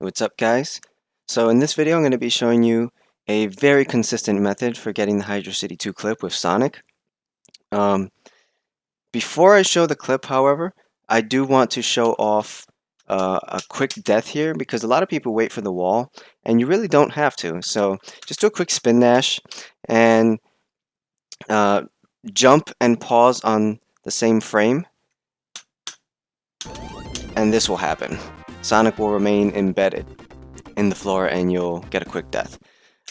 What's up, guys? So in this video I'm going to be showing you a very consistent method for getting the Hydrocity 2 clip with Sonic. Um, Before I show the clip, however, I do want to show off a quick death here because a lot of people wait for the wall and you really don't have to. So just do a quick spin dash and uh, jump and pause on the same frame, and this will happen. Sonic will remain embedded in the floor and you'll get a quick death.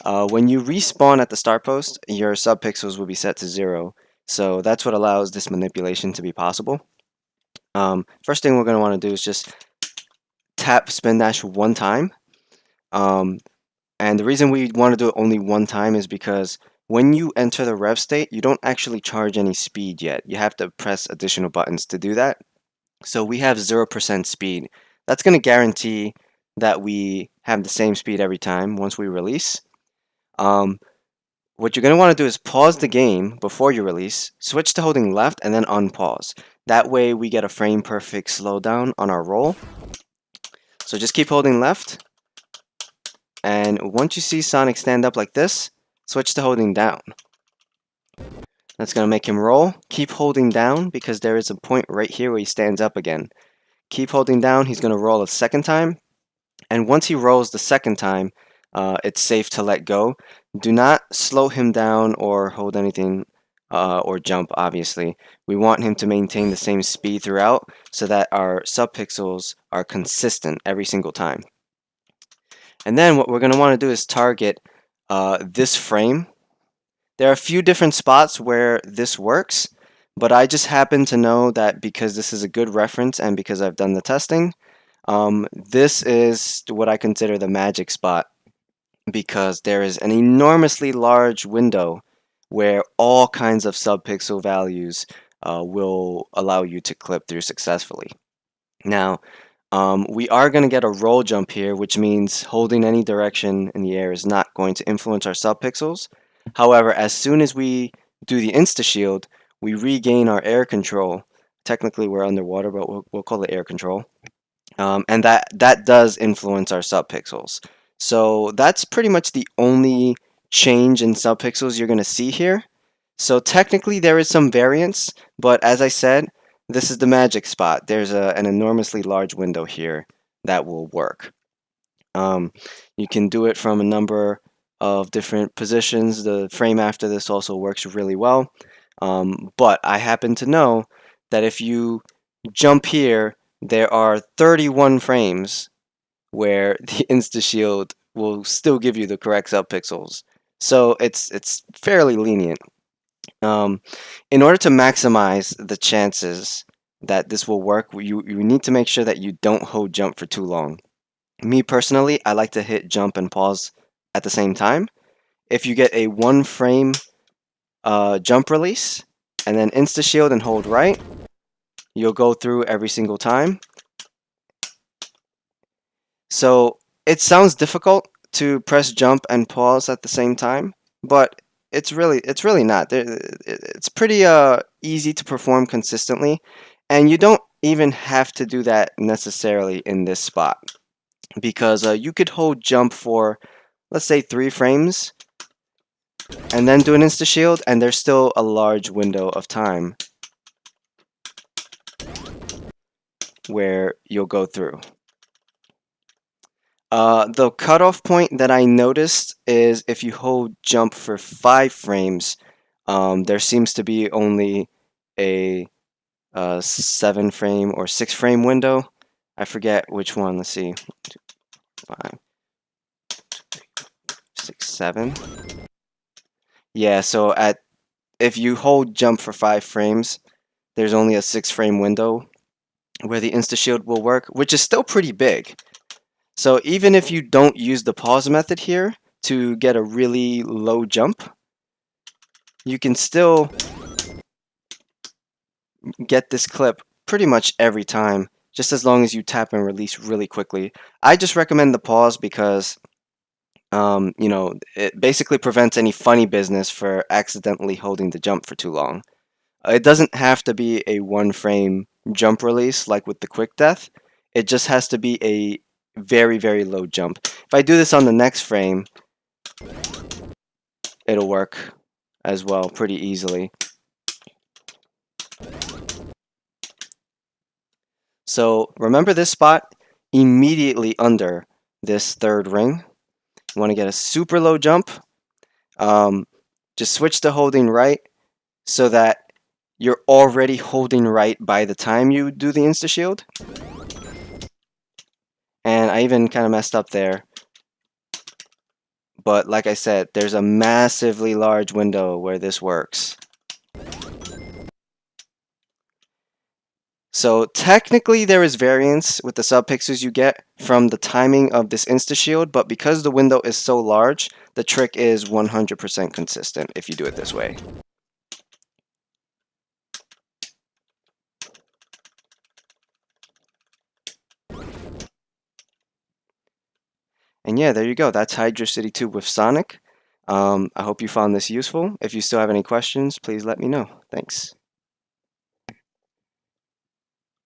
When you respawn at the start post, your subpixels will be set to 0, so that's what allows this manipulation to be possible. First thing we're going to want to do is just tap spin dash one time, and the reason we want to do it only one time is because when you enter the rev state, you don't actually charge any speed yet. You have to press additional buttons to do that. So we have 0% speed. That's going to guarantee that we have the same speed every time once we release. What you're going to want to do is pause the game before you release, switch to holding left, and then unpause. That way we get a frame perfect slowdown on our roll. So just keep holding left, and once you see Sonic stand up like this, switch to holding down. That's going to make him roll. Keep holding down because there is a point right here where he stands up again. Keep holding down, he's going to roll a second time, and once he rolls the second time, it's safe to let go. Do not slow him down or hold anything or jump, obviously. We want him to maintain the same speed throughout so that our subpixels are consistent every single time. And then what we're going to want to do is target this frame. There are a few different spots where this works, but I just happen to know that because this is a good reference and because I've done the testing, this is what I consider the magic spot, because there is an enormously large window where all kinds of subpixel values will allow you to clip through successfully. Now, we are going to get a roll jump here, which means holding any direction in the air is not going to influence our subpixels. However, as soon as we do the insta shield, we regain our air control. Technically, we're underwater, but we'll call it air control. And that does influence our subpixels. So that's pretty much the only change in subpixels you're going to see here. So technically there is some variance, but as I said, this is the magic spot. There's an enormously large window here that will work. You can do it from a number of different positions. The frame after this also works really well. But I happen to know that if you jump here, there are 31 frames where the insta shield will still give you the correct subpixels. So it's fairly lenient. In order to maximize the chances that this will work, you need to make sure that you don't hold jump for too long. Me personally, I like to hit jump and pause at the same time. If you get a 1 frame jump release and then insta shield and hold right, you'll go through every single time. So it sounds difficult to press jump and pause at the same time, but it's really not. It's pretty easy to perform consistently, and you don't even have to do that necessarily in this spot, because you could hold jump for, let's say, 3 frames and then do an insta shield, and there's still a large window of time where you'll go through. The cutoff point that I noticed is if you hold jump for 5 frames, there seems to be only a 7 frame or 6 frame window. I forget which one. Let's see. 5, 6, 7. Yeah, so if you hold jump for 5 frames, there's only a 6 frame window where the insta shield will work, which is still pretty big. So even if you don't use the pause method here to get a really low jump, you can still get this clip pretty much every time, just as long as you tap and release really quickly. I just recommend the pause because it basically prevents any funny business for accidentally holding the jump for too long. It doesn't have to be a 1 frame jump release like with the quick death. It just has to be a very, very low jump. If I do this on the next frame, it'll work as well pretty easily. So remember this spot immediately under this third ring. You want to get a super low jump. Just switch to holding right so that you're already holding right by the time you do the insta shield. And I even kind of messed up there. But like I said, there's a massively large window where this works. So technically there is variance with the subpixels you get from the timing of this insta shield, but because the window is so large, the trick is 100% consistent if you do it this way. And yeah, there you go. That's Hydrocity 2 with Sonic. I hope you found this useful. If you still have any questions, please let me know. Thanks.